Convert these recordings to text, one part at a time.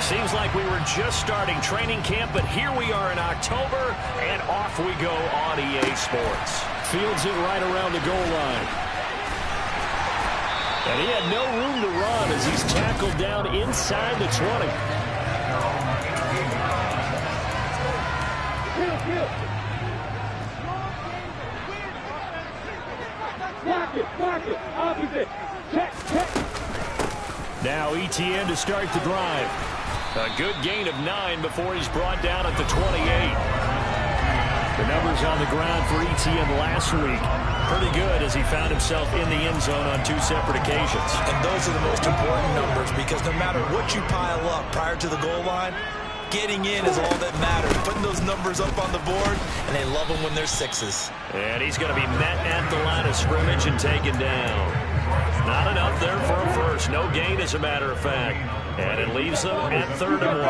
Seems like we were just starting training camp, but here we are in October, and off we go on EA Sports. Fields it right around the goal line. And he had no room to run as he's tackled down inside the 20. Block it, opposite. Check. Now ETN to start the drive. A good gain of 9 before he's brought down at the 28. The numbers on the ground for ETN last week, pretty good as he found himself in the end zone on 2 separate occasions. And those are the most important numbers because no matter what you pile up prior to the goal line, getting in is all that matters. Putting those numbers up on the board, and they love them when they're 6s. And he's going to be met at the line of scrimmage and taken down. Not enough there for a first. No gain, as a matter of fact. And it leaves them at 3rd and 1.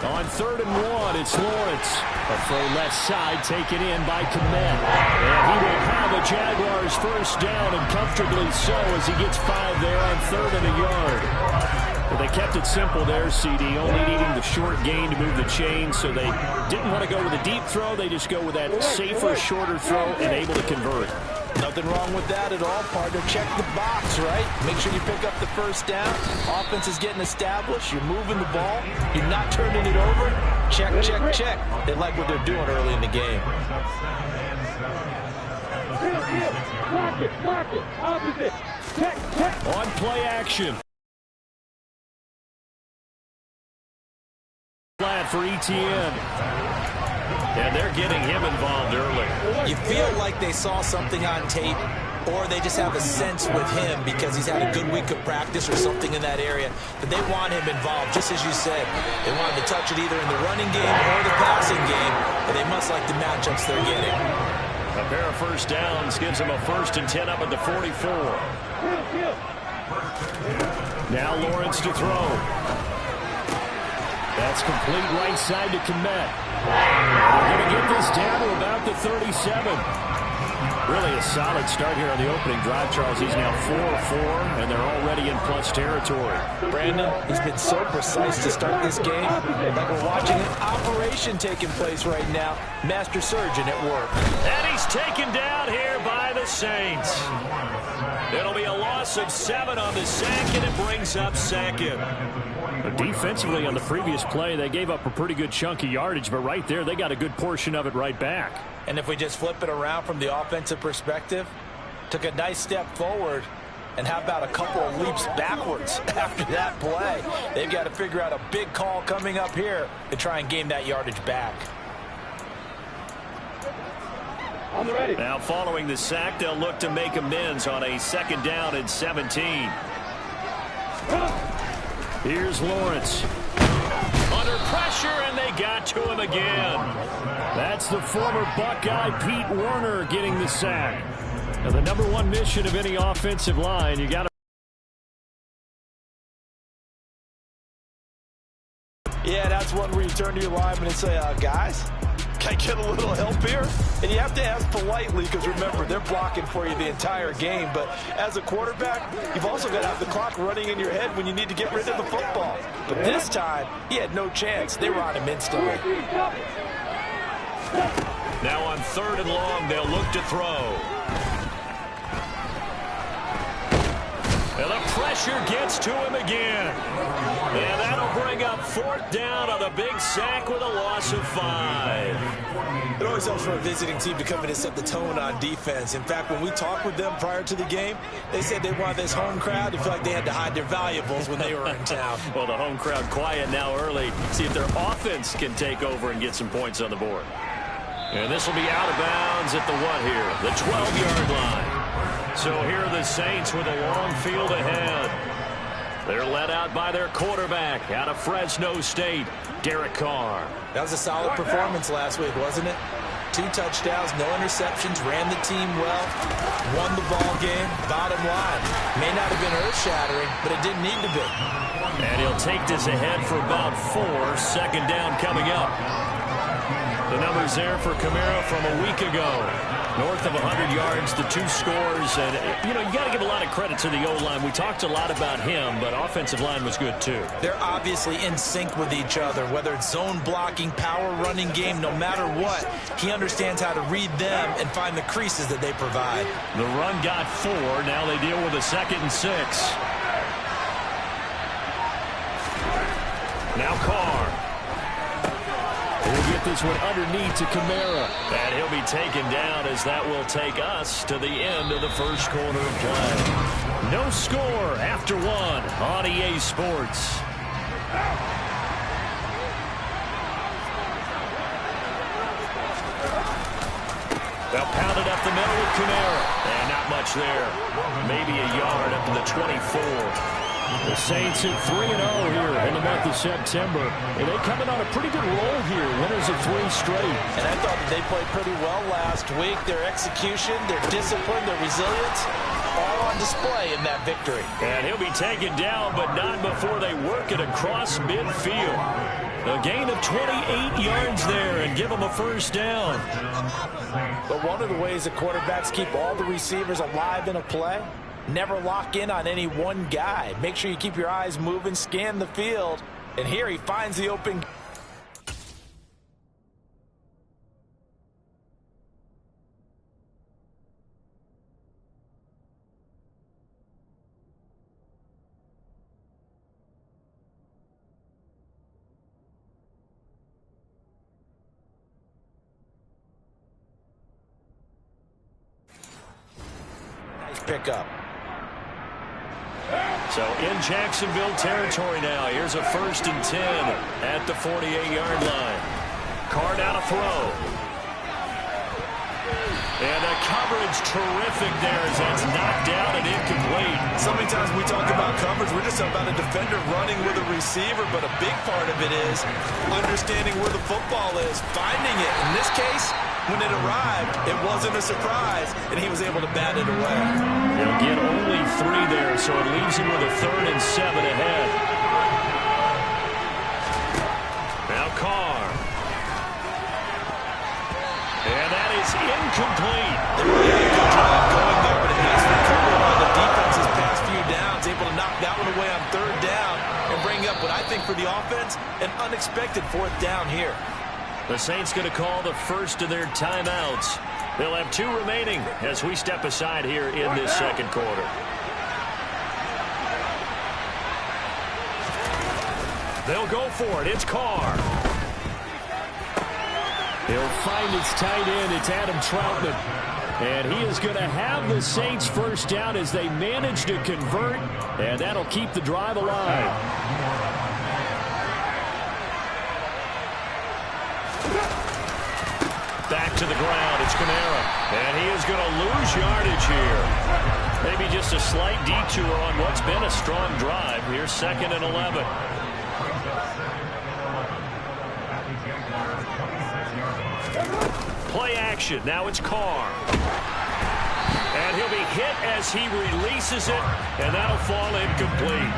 On 3rd and 1, it's Lawrence. A throw left side taken in by Komet. And he will have a Jaguars first down, and comfortably so as he gets 5 there on 3rd and a yard. Well, they kept it simple there, CD, only needing the short gain to move the chain, so they didn't want to go with a deep throw. They just go with that safer, shorter throw and able to convert. Nothing wrong with that at all, partner. Check the box, right? Make sure you pick up the first down. Offense is getting established. You're moving the ball. You're not turning it over. Check. They like what they're doing early in the game. Block it, opposite. Check. On play action. Flat for ETN. And they're getting him involved early. You feel like they saw something on tape, or they just have a sense with him because he's had a good week of practice or something in that area. But they want him involved, just as you said. They want him to touch it either in the running game or the passing game, but they must like the matchups they're getting. A pair of first downs gives them a 1st and 10 up at the 44. Now Lawrence to throw. That's complete right side to Komet. They're going to get this down to about the 37. Really a solid start here on the opening drive, Charles. He's now 4-4, and they're already in plus territory. Brandon, he's been so precise to start this game. Like we're watching an operation taking place right now. Master surgeon at work. And he's taken down here by the Saints. It'll be a loss of 7 on the sack, and it brings up 2nd. Defensively on the previous play, they gave up a pretty good chunk of yardage, but right there, they got a good portion of it right back. And if we just flip it around from the offensive perspective, took a nice step forward, and how about a couple of leaps backwards after that play? They've got to figure out a big call coming up here to try and gain that yardage back. On the ready. Now following the sack, they'll look to make amends on a 2nd down and 17. Here's Lawrence. Under pressure, and they got to him again. That's the former Buckeye Pete Werner getting the sack. Now the #1 mission of any offensive line, you got to... Yeah, that's one where you turn to your lineman and say, guys, can I get a little help here? And you have to ask politely because, remember, they're blocking for you the entire game. But as a quarterback, you've also got to have the clock running in your head when you need to get rid of the football. But this time, he had no chance. They were on him instantly. Now on 3rd and long, they'll look to throw. And the pressure gets to him again. And that'll bring up 4th down on a big sack with a loss of 5. It always helps for a visiting team to come in and set the tone on defense. In fact, when we talked with them prior to the game, they said they wanted this home crowd to feel like they had to hide their valuables when they were in town. Well, the home crowd quiet now early. See if their offense can take over and get some points on the board. And this will be out of bounds at the what here? The 12-yard line. So here are the Saints with a long field ahead. They're led out by their quarterback out of Fresno State, Derek Carr. That was a solid performance last week, wasn't it? 2 touchdowns, no interceptions, ran the team well, won the ball game. Bottom line, may not have been earth-shattering, but it didn't need to be. And he'll take this ahead for about 4. 2nd down coming up. The numbers there for Kamara from a week ago. North of 100 yards, the 2 scores. And, you know, you got to give a lot of credit to the O-line. We talked a lot about him, but offensive line was good too. They're obviously in sync with each other, whether it's zone blocking, power running game, no matter what. He understands how to read them and find the creases that they provide. The run got 4. Now they deal with a 2nd and 6. Now Carr. He'll get this one underneath to Kamara. And he'll be taken down as that will take us to the end of the first quarter of play. No score after 1 on EA Sports. They'll pound it up the middle with Kamara. And not much there. Maybe a yard up to the 24. The Saints at 3-0 here in the month of September. And they come in on a pretty good roll here. Winners of 3 straight. And I thought that they played pretty well last week. Their execution, their discipline, their resilience, all on display in that victory. And he'll be taken down, but not before they work it across midfield. A gain of 28 yards there and give them a first down. But one of the ways that quarterbacks keep all the receivers alive in a play, never lock in on any one guy. Make sure you keep your eyes moving, scan the field. And here he finds the open. Nice pickup. So in Jacksonville territory now. Here's a 1st and 10 at the 48-yard line. Carr now to throw. And the coverage terrific there as that's knocked down and incomplete. So many times we talk about coverage, we're just about a defender running with a receiver, but a big part of it is understanding where the football is, finding it. In this case, when it arrived, it wasn't a surprise, and he was able to bat it away. He'll get only 3 there, so it leaves him with a 3rd and 7 ahead. Now Carr. And that is incomplete. They really had a good drive going there, but it has recovered by the defense's past few downs, able to knock that one away on 3rd down and bring up what I think for the offense, an unexpected 4th down here. The Saints going to call the first of their timeouts. They'll have 2 remaining as we step aside here in this second quarter. They'll go for it. It's Carr. He'll find his tight end. It's Adam Troutman. And he is going to have the Saints first down as they manage to convert. And that'll keep the drive alive. Back to the ground, it's Kamara. And he is going to lose yardage here. Maybe just a slight detour on what's been a strong drive. Here's 2nd and 11. Play action, now it's Carr. And he'll be hit as he releases it, and that'll fall incomplete.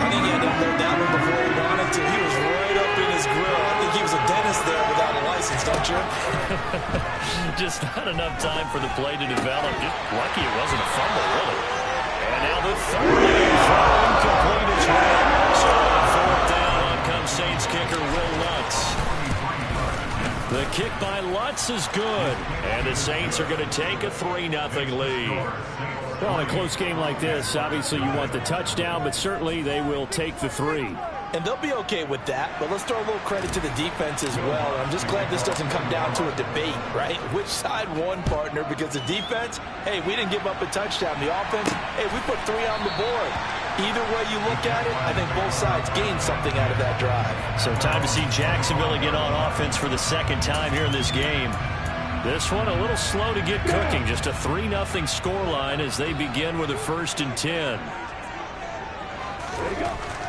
I think he had to hold that one before he wanted to. He was right up in his grill. I think he was a dentist there without a license, don't you? Just not enough time for the play to develop. Just lucky it wasn't a fumble, really. And now the 3rd throw incomplete as well. So on 4th down, on comes Saints kicker Will Lutz. The kick by Lutz is good. And the Saints are going to take a 3-0 lead. Well, in a close game like this, obviously you want the touchdown, but certainly they will take the 3. And they'll be okay with that, but let's throw a little credit to the defense as well. I'm just glad this doesn't come down to a debate, right? Which side won, partner? Because the defense, hey, we didn't give up a touchdown. The offense, hey, we put 3 on the board. Either way you look at it, I think both sides gained something out of that drive. So time to see Jacksonville get on offense for the 2nd time here in this game. This one a little slow to get cooking. Just a 3-0 scoreline as they begin with a 1st and 10.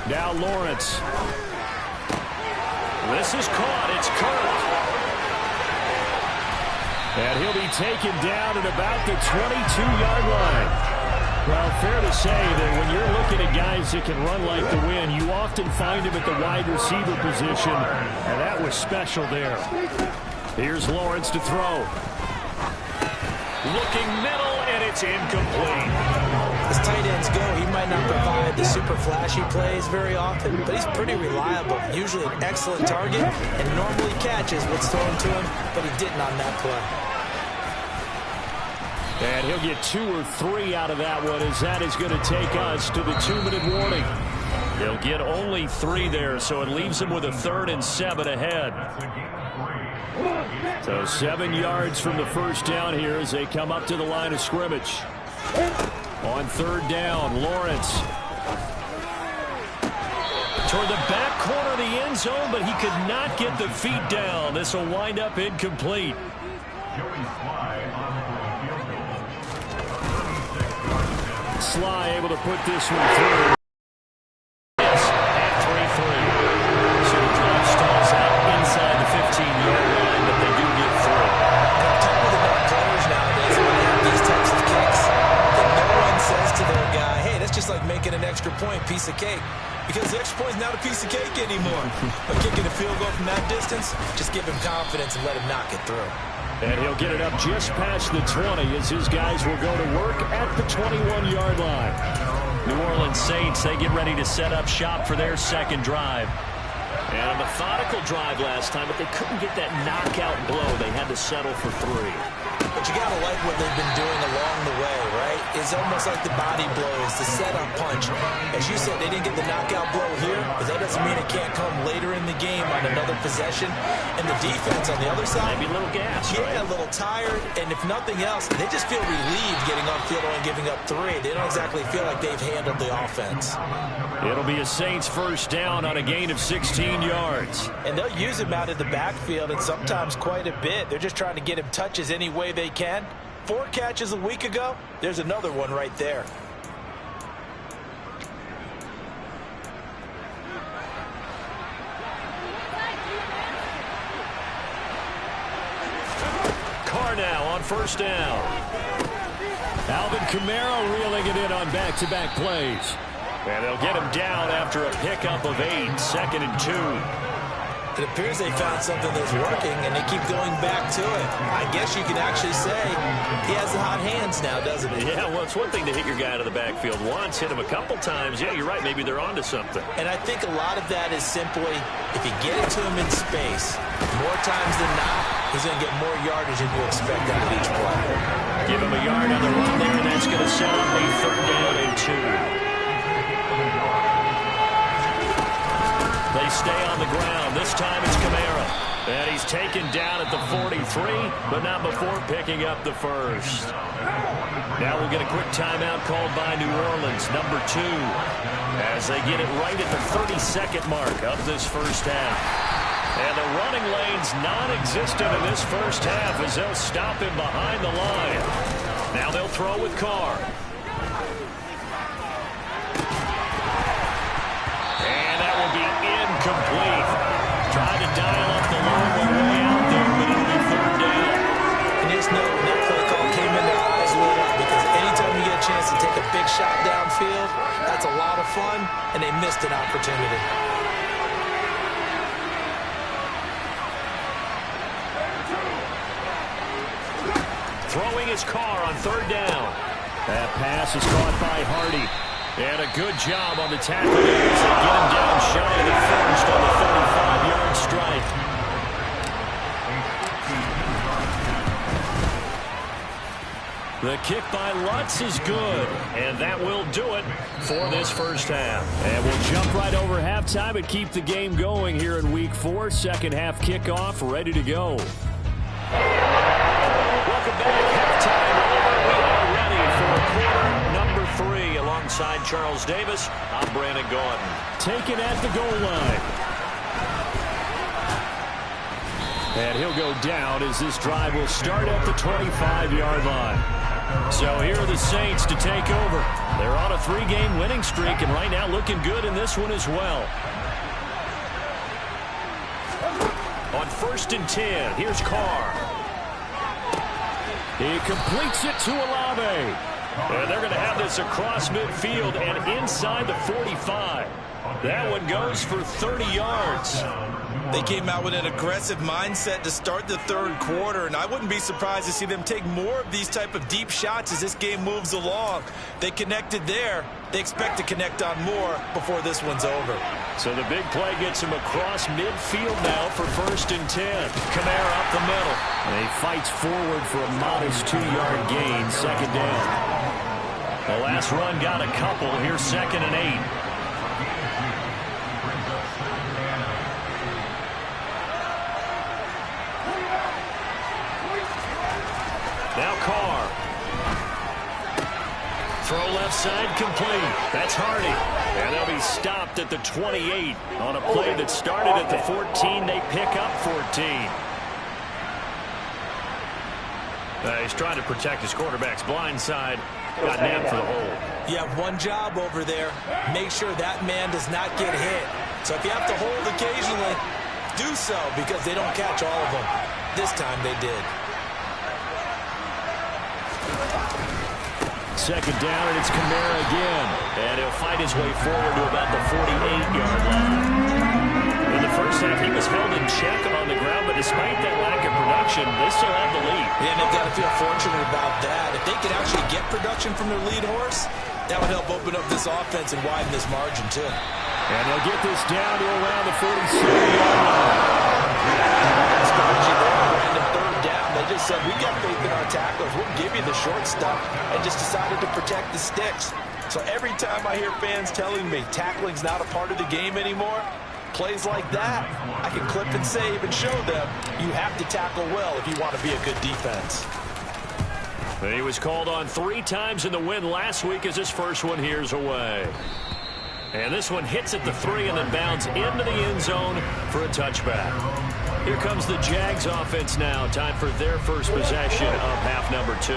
Now Lawrence. This is caught. It's Kirk. And he'll be taken down at about the 22-yard line. Well, fair to say that when you're looking at guys that can run like the wind, you often find him at the wide receiver position, and that was special there. Here's Lawrence to throw. Looking middle, and it's incomplete. As tight ends go, he might not provide the super flashy plays very often, but he's pretty reliable. Usually an excellent target, and normally catches what's thrown to him, but he didn't on that play. And he'll get 2 or 3 out of that one, as that is going to take us to the 2-minute warning. He'll get only 3 there, so it leaves him with a 3rd and 7 ahead. So 7 yards from the first down here as they come up to the line of scrimmage. On 3rd down, Lawrence. Toward the back corner of the end zone, but he could not get the feet down. This will wind up incomplete. Sly able to put this one through. Yes, at 3-3. So the drive stalls out inside the 15-yard line, but they do get through. Top of the net players nowadays, when they have these types of kicks, that no one says to their guy, hey, that's just like making an extra point, piece of cake. Because the extra point is not a piece of cake anymore. But kicking a field goal from that distance, just give him confidence and let him knock it through. And he'll get it up just past the 20 as his guys will go to work at the 21-yard line. New Orleans Saints, they get ready to set up shop for their second drive. And a methodical drive last time, but they couldn't get that knockout blow. They had to settle for 3. But you got to like what they've been doing along the way, right? It's almost like the body blows, the setup punch. As you said, they didn't get the knockout blow here, but that doesn't mean it can't come later in the game on another possession. And the defense on the other side, maybe a little gas, yeah, right? A little tired. And if nothing else, they just feel relieved getting off field and giving up 3. They don't exactly feel like they've handled the offense. It'll be a Saints first down on a gain of 16 yards. And they'll use him out of the backfield, and sometimes quite a bit. They're just trying to get him touches any way they can. 4 catches a week ago. There's another one right there. Carr now on first down. Alvin Kamara reeling it in on back-to-back plays. And they'll get him down after a pickup of 8, 2nd and 2. It appears they found something that's working, and they keep going back to it. I guess you can actually say he has the hot hands now, doesn't he? Yeah, well, it's one thing to hit your guy out of the backfield once, hit him a couple times. Yeah, you're right. Maybe they're onto something. And I think a lot of that is simply, if you get it to him in space, more times than not, he's going to get more yardage than you expect out of each play. Give him a yard on the run there, and that's going to set up a 3rd down and 2. They stay on the ground. This time it's Kamara. And he's taken down at the 43, but not before picking up the first. Now we'll get a quick timeout called by New Orleans, number 2, as they get it right at the 32nd mark of this first half. And the running lane's non-existent in this first half as they'll stop him behind the line. Now they'll throw with Carr. Complete. Tried to dial up the long way out there, but it'll be 3rd down. And just know when that play call came in, their eyes lit up, because anytime you get a chance to take a big shot downfield, that's a lot of fun, and they missed an opportunity. Throwing his Carr on 3rd down. That pass is caught by Hardy. And a good job on the tackle there as they get him down shy of the first on the 35-yard strike. The kick by Lutz is good. And that will do it for this first half. And we'll jump right over halftime and keep the game going here in Week 4. Second half kickoff ready to go. Welcome back. Halftime over. We are ready for quarter number 3 alongside Charles Davis. I'm Brandon Gordon. Taken at the goal line. And he'll go down as this drive will start at the 25-yard line. So here are the Saints to take over. They're on a 3-game winning streak and right now looking good in this one as well. On 1st and 10, here's Carr. He completes it to Olave. And they're going to have this across midfield and inside the 45. That one goes for 30 yards. They came out with an aggressive mindset to start the third quarter, and I wouldn't be surprised to see them take more of these type of deep shots as this game moves along. They connected there. They expect to connect on more before this one's over. So the big play gets him across midfield now for 1st and 10. Kamara up the middle. And he fights forward for a modest 2-yard gain, 2nd down. The last run got a couple. Here's 2nd and 8. Now Carr. Throw left side complete. That's Hardy. And they'll be stopped at the 28 on a play that started at the 14. They pick up 14. He's trying to protect his quarterback's blind side. Got nabbed for the hold. You have one job over there. Make sure that man does not get hit. So if you have to hold occasionally, do so because they don't catch all of them. This time they did. 2nd down, and it's Kamara again. And he'll fight his way forward to about the 48-yard line. In the first half, he was held in check on the ground, but despite that lack of production, they still have the lead. Yeah, and they've got to feel fortunate about that. If they could actually get production from their lead horse, that would help open up this offense and widen this margin, too. And they'll get this down to around the 47-yard line. Strategy there, random 3rd down. They just said, we got faith in our tacklers. We'll give you the short stuff, and just decided to protect the sticks. So every time I hear fans telling me tackling's not a part of the game anymore, plays like that, I can clip and save and show them you have to tackle well if you want to be a good defense. He was called on 3 times in the win last week as his first one here's away. And this one hits at the 3 and then bounds into the end zone for a touchback. Here comes the Jags offense now. Time for their first possession of half number 2.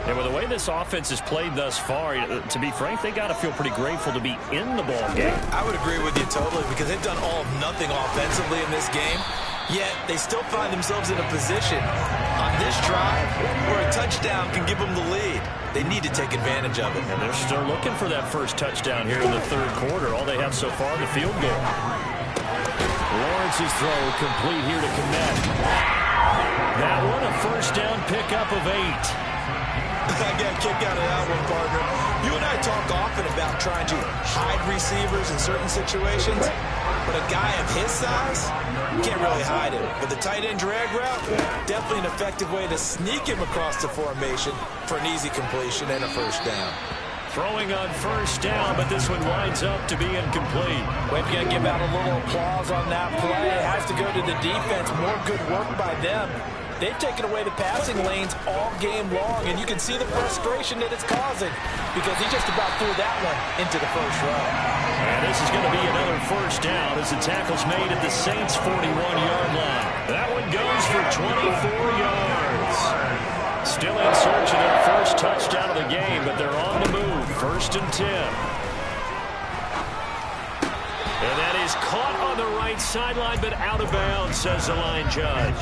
And with the way this offense has played thus far, to be frank, they got to feel pretty grateful to be in the ball game. I would agree with you totally because they've done all of nothing offensively in this game, yet they still find themselves in a position on this drive where a touchdown can give them the lead. They need to take advantage of it. And they're still looking for that first touchdown here in the third quarter. All they have so far, the field goal. Lawrence's throw complete here to Komet. That one a first down pickup of 8. I got a kick out of that one, partner. You and I talk often about trying to hide receivers in certain situations, but a guy of his size, you can't really hide him. But the tight end drag route, definitely an effective way to sneak him across the formation for an easy completion and a first down. Throwing on first down, but this one winds up to be incomplete. We've got to give out a little applause on that play. It has to go to the defense. More good work by them. They've taken away the passing lanes all game long, and you can see the frustration that it's causing because he just about threw that one into the first row. And this is going to be another first down as the tackle's made at the Saints' 41-yard line. That one goes for 24 yards. Still in search of their first touchdown of the game, but they're on the move. 1st and 10. And that is caught on the right sideline, but out of bounds, says the line judge.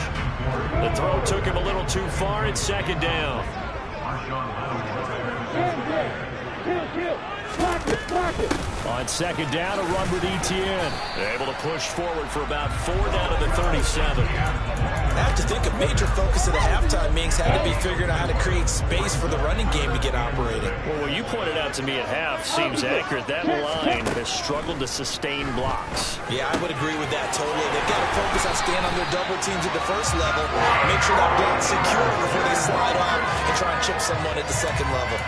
The throw took him a little too far. It's 2nd down. On 2nd down, a run with Etienne. Able to push forward for about 4 down to the 37. I have to think a major focus of the halftime meetings had to be figuring out how to create space for the running game to get operating. Well, what you pointed out to me at half seems accurate. That line has struggled to sustain blocks. Yeah, I would agree with that totally. They've got to focus on staying on their double teams at the first level, make sure that block's secure before they slide off and try and chip someone at the second level.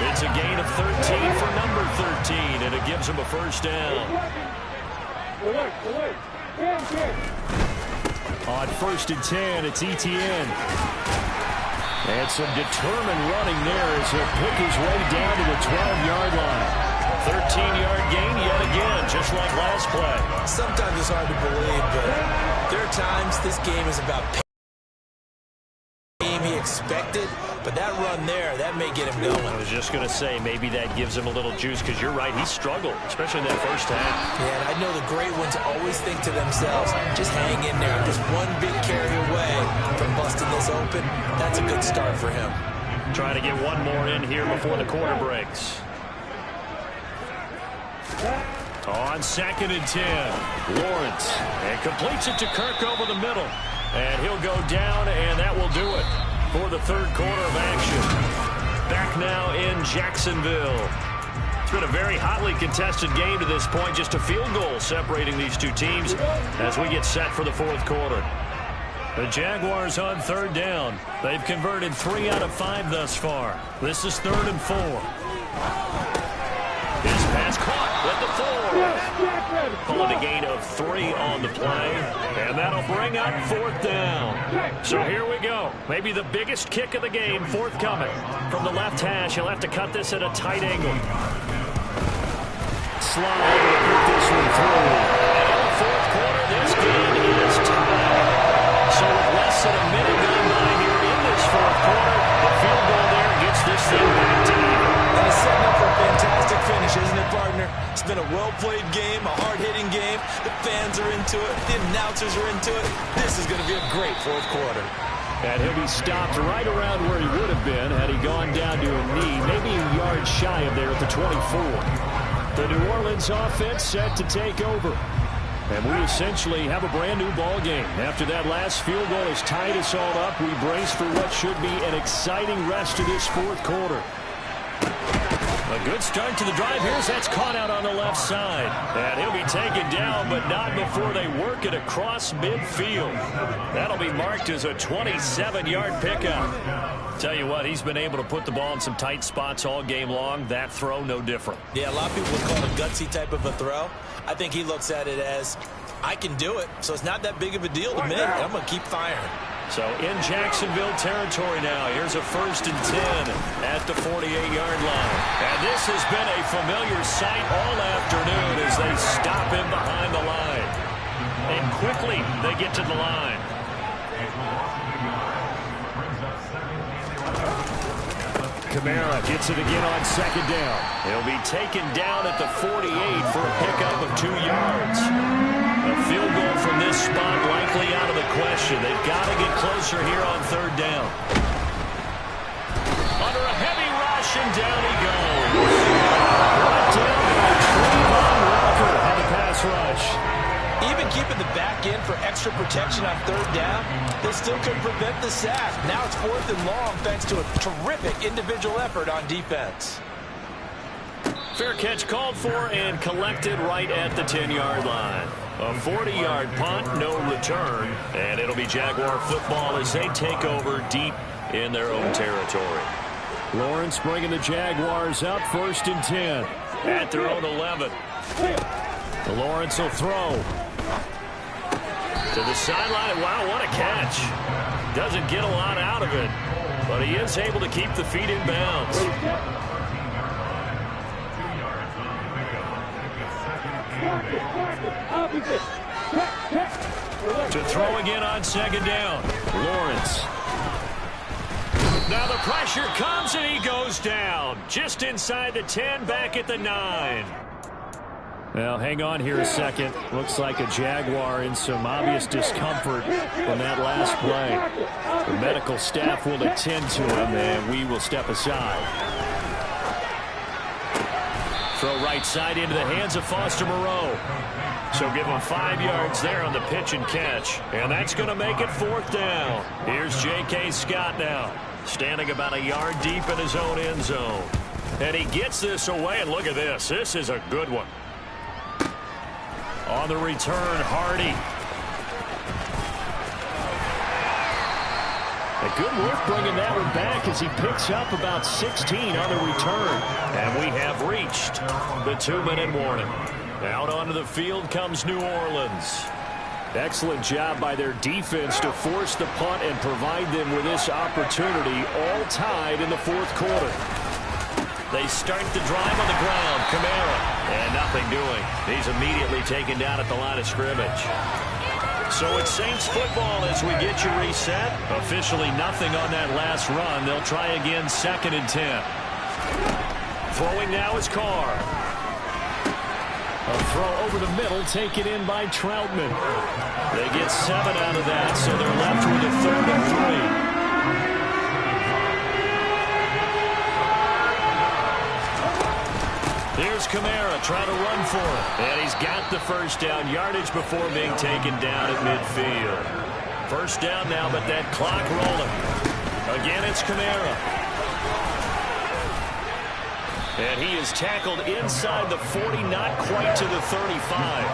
It's a gain of 13 for number 13, and it gives them a first down. On 1st and 10, it's Etienne. And some determined running there as he'll pick his way down to the 12-yard line. 13-yard gain yet again, just like last play. Sometimes it's hard to believe, but there are times this game is about game he expected, but that run there, that may get him going. I was just going to say, maybe that gives him a little juice, because you're right, he struggled, especially in that first half. Yeah, and I know the great ones always think to themselves, just hang in there. Just one big carry away from busting this open. That's a good start for him. Trying to get one more in here before the quarter breaks. On 2nd and 10, Lawrence. And completes it to Kirk over the middle. And he'll go down, and that will do it for the third quarter of action. Back now in Jacksonville. It's been a very hotly contested game to this point. Just a field goal separating these two teams as we get set for the fourth quarter. The Jaguars on third down. They've converted 3 out of 5 thus far. This is 3rd and 4. His pass caught at the 4. Pulling a gain of 3 on the play. And that'll bring up 4th down. So here we go. Maybe the biggest kick of the game forthcoming. From the left hash, he'll have to cut this at a tight angle. Slide to put this one through. And in the fourth quarter, this game is tied. So with less than a minute gone by here in this fourth quarter, the field goal there gets this thing back to even. And it's setting up for a fantastic finish, isn't it, partner? It's been a well-played game, a hard-hitting game. The fans are into it. The announcers are into it. This is going to be a great fourth quarter. And he'll be stopped right around where he would have been had he gone down to a knee, maybe a yard shy of there at the 24. The New Orleans offense set to take over. And we essentially have a brand-new ball game. After that last field goal has tied us all up, we brace for what should be an exciting rest of this fourth quarter. A good start to the drive. That's caught out on the left side. And he'll be taken down, but not before they work it across midfield. That'll be marked as a 27-yard pickup. Tell you what, he's been able to put the ball in some tight spots all game long. That throw, no different. Yeah, a lot of people would call it a gutsy type of a throw. I think he looks at it as, I can do it, so it's not that big of a deal to me. I'm going to keep firing. So in Jacksonville territory now, here's a 1st and 10 at the 48-yard line. And this has been a familiar sight all afternoon as they stop him behind the line. And quickly they get to the line. Kamara gets it again on 2nd down. He'll be taken down at the 48 for a pickup of 2 yards. A field goal from this spot likely out of the question. They've got to get closer here on 3rd down. Under a heavy rush, and down he goes. Brought down by Trayvon Walker on the pass rush. Even keeping the back end for extra protection on 3rd down, they still could prevent the sack. Now it's 4th and long thanks to a terrific individual effort on defense. Fair catch called for and collected right at the 10-yard line. A 40-yard punt, no return, and it'll be Jaguar football as they take over deep in their own territory. Lawrence bringing the Jaguars up 1st and 10 at their own 11. Lawrence will throw to the sideline. Wow, what a catch. Doesn't get a lot out of it, but he is able to keep the feet in bounds. To throw again on 2nd down. Lawrence. Now the pressure comes and he goes down. Just inside the 10, back at the 9. Now hang on here a second. Looks like a Jaguar in some obvious discomfort from that last play. The medical staff will attend to him and we will step aside. Throw right side into the hands of Foster Moreau. So give him 5 yards there on the pitch and catch. And that's going to make it 4th down. Here's J.K. Scott now, standing about a yard deep in his own end zone. And he gets this away, and look at this. This is a good one. On the return, Hardy. A good work bringing that one back as he picks up about 16 on the return. And we have reached the 2-minute warning. Out onto the field comes New Orleans. Excellent job by their defense to force the punt and provide them with this opportunity, all tied in the fourth quarter. They start the drive on the ground. Kamara. And nothing doing. He's immediately taken down at the line of scrimmage. So it's Saints football as we get you reset. Officially nothing on that last run. They'll try again 2nd and 10. Throwing now is Carr. A throw over the middle taken in by Troutman. They get 7 out of that, so they're left with a 3rd and 3. Here's it's Kamara trying to run for it. And he's got the first down, yardage before being taken down at midfield. First down now, but that clock rolling. Again, it's Kamara. And he is tackled inside the 40, not quite to the 35.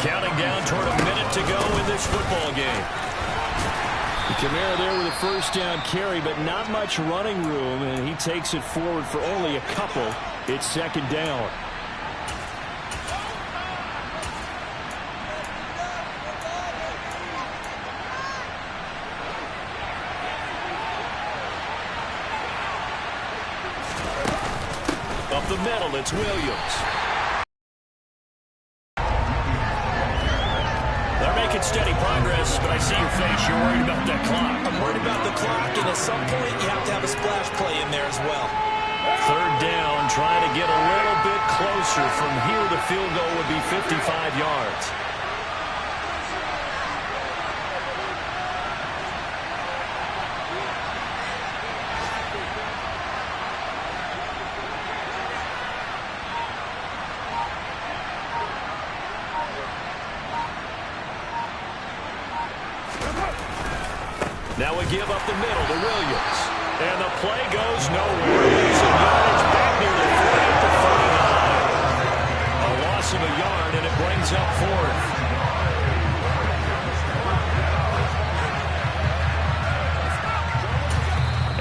Counting down toward a minute to go in this football game. Kamara there with a first down carry, but not much running room, and he takes it forward for only a couple. It's second down. Up the middle, it's Williams. They're making steady progress, but I see your face. You're worried about that clock. I'm worried about the clock, and at some point you have to have a splash play in there as well. Third down, trying to get a little bit closer. From here, the field goal would be 55 yards. Now we give up the middle to Williams. And the play goes nowhere. Losing yardage back near the 40 at the 39. A loss of a yard, and it brings up fourth.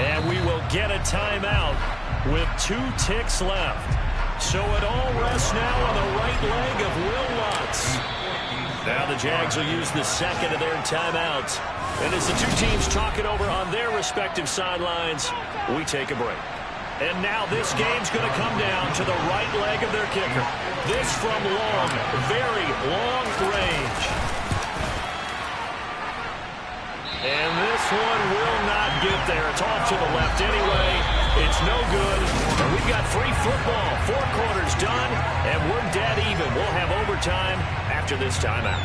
And we will get a timeout with 2 ticks left. So it all rests now on the right leg of Will Lutz. Now the Jags will use the second of their timeouts. And as the two teams talk it over on their respective sidelines, we take a break. And now this game's going to come down to the right leg of their kicker. This from long, very long range. And this one will not get there. It's off to the left anyway. It's no good. And we've got free football. 4 quarters done, and we're dead even. We'll have overtime after this timeout.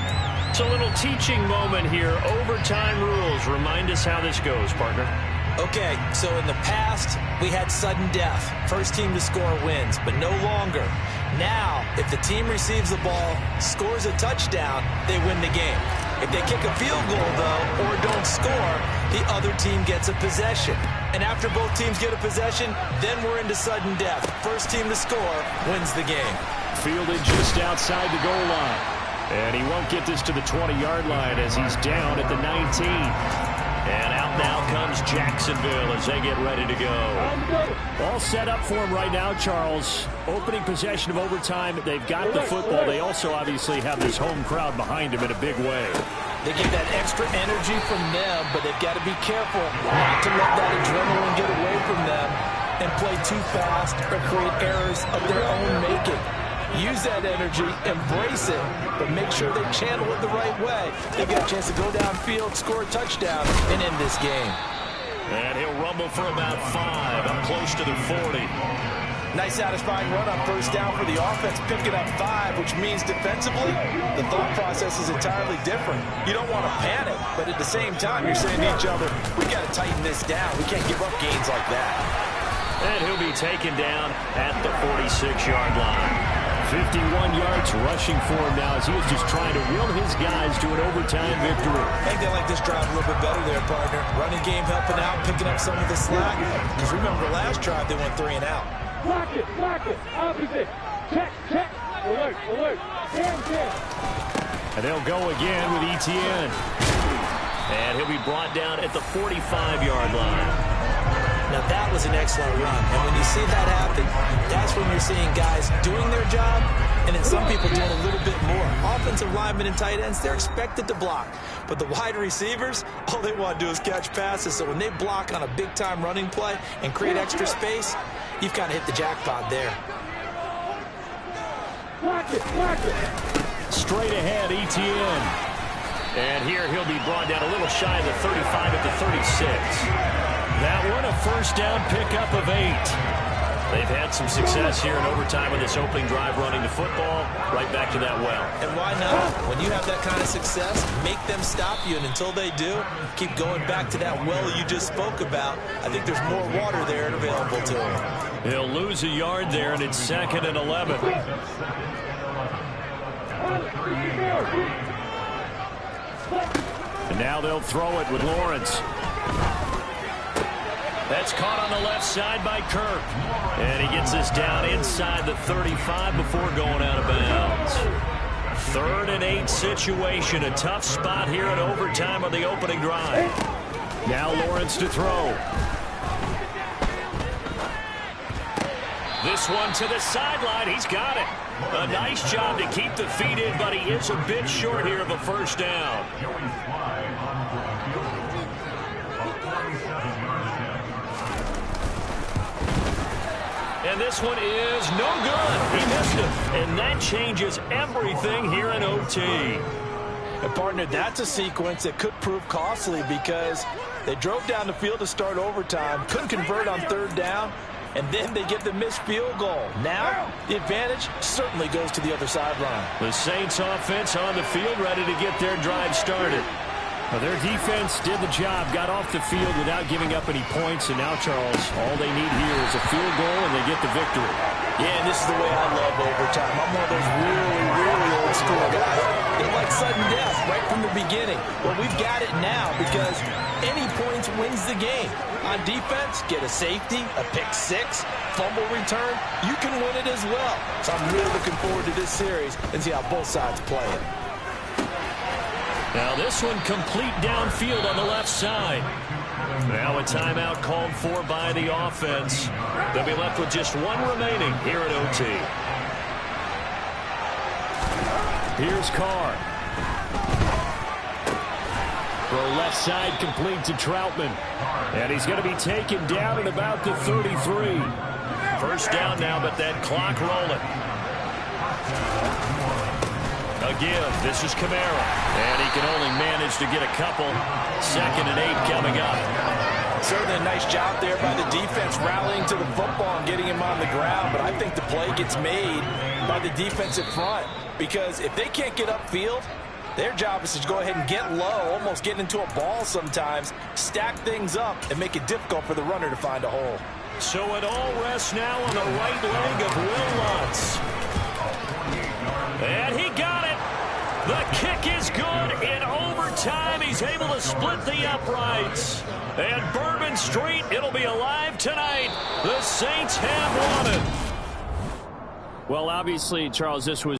It's a little teaching moment here. Overtime rules. Remind us how this goes, partner. Okay, so in the past, we had sudden death. First team to score wins, but no longer. Now, if the team receives the ball, scores a touchdown, they win the game. If they kick a field goal, though, or don't score, the other team gets a possession. And after both teams get a possession, then we're into sudden death. First team to score wins the game. Fielded just outside the goal line. And he won't get this to the 20-yard line as he's down at the 19. And out now comes Jacksonville as they get ready to go. All set up for him right now, Charles. Opening possession of overtime. They've got the football. They also obviously have this home crowd behind him in a big way. They get that extra energy from them, but they've got to be careful not to let that adrenaline get away from them and play too fast or create errors of their own making. Use that energy, embrace it, but make sure they channel it the right way. They get a chance to go downfield, score a touchdown, and end this game. And he'll rumble for about 5, up close to the 40. Nice satisfying run on first down for the offense, picking up 5, which means defensively, the thought process is entirely different. You don't want to panic, but at the same time, you're saying to each other, we got to tighten this down. We can't give up gains like that. And he'll be taken down at the 46-yard line. 51 yards rushing for him now as he was just trying to will his guys to an overtime victory. I think they like this drive a little bit better there, partner. Running game helping out, picking up some of the slack. Because remember, last drive they went 3 and out. Block it, opposite. Check, alert, damn. And they'll go again with ETN. And he'll be brought down at the 45-yard line. Now, that was an excellent run. And when you see that happen, that's when you're seeing guys doing their job and then some people doing a little bit more. Offensive linemen and tight ends, they're expected to block. But the wide receivers, all they want to do is catch passes. So when they block on a big-time running play and create extra space, you've kind of hit the jackpot there. Block it. Straight ahead, ETN. And here he'll be brought down a little shy of the 35 at the 36. That one, a first down pickup of 8. They've had some success here in overtime with this opening drive running the football. Right back to that well. And why not? When you have that kind of success, make them stop you. And until they do, keep going back to that well you just spoke about. I think there's more water there and available to them. He'll lose a yard there, and it's 2nd and 11. And now they'll throw it with Lawrence. That's caught on the left side by Kirk. And he gets this down inside the 35 before going out of bounds. 3rd and 8 situation. A tough spot here in overtime on the opening drive. Now Lawrence to throw. This one to the sideline. He's got it. A nice job to keep the feet in, but he is a bit short here of a first down. And this one is no good. He missed it. And that changes everything here in OT. And partner, that's a sequence that could prove costly because they drove down the field to start overtime, couldn't convert on 3rd down, and then they get the missed field goal. Now, the advantage certainly goes to the other sideline. The Saints offense on the field, ready to get their drive started. Well, their defense did the job, got off the field without giving up any points, and now, Charles, all they need here is a field goal, and they get the victory. Yeah, and this is the way I love overtime. I'm one of those really old school guys. They like sudden death right from the beginning. Well, we've got it now because any points wins the game. On defense, get a safety, a pick 6, fumble return, you can win it as well. So I'm really looking forward to this series and see how both sides play it. Now this one complete downfield on the left side. Now a timeout called for by the offense. They'll be left with just one remaining here at OT. Here's Carr. Throw left side complete to Troutman. And he's going to be taken down at about the 33. First down now, but that clock rolling. Again, this is Kamara. And he can only manage to get a couple. 2nd and 8 coming up. Certainly a nice job there by the defense rallying to the football and getting him on the ground. But I think the play gets made by the defensive front. Because if they can't get upfield, their job is to go ahead and get low, almost get into a ball sometimes, stack things up, and make it difficult for the runner to find a hole. So it all rests now on the right leg of Will Lutz. And he got it. The kick is good. In overtime, he's able to split the uprights. And Bourbon Street, it'll be alive tonight. The Saints have won it. Well, obviously, Charles, this was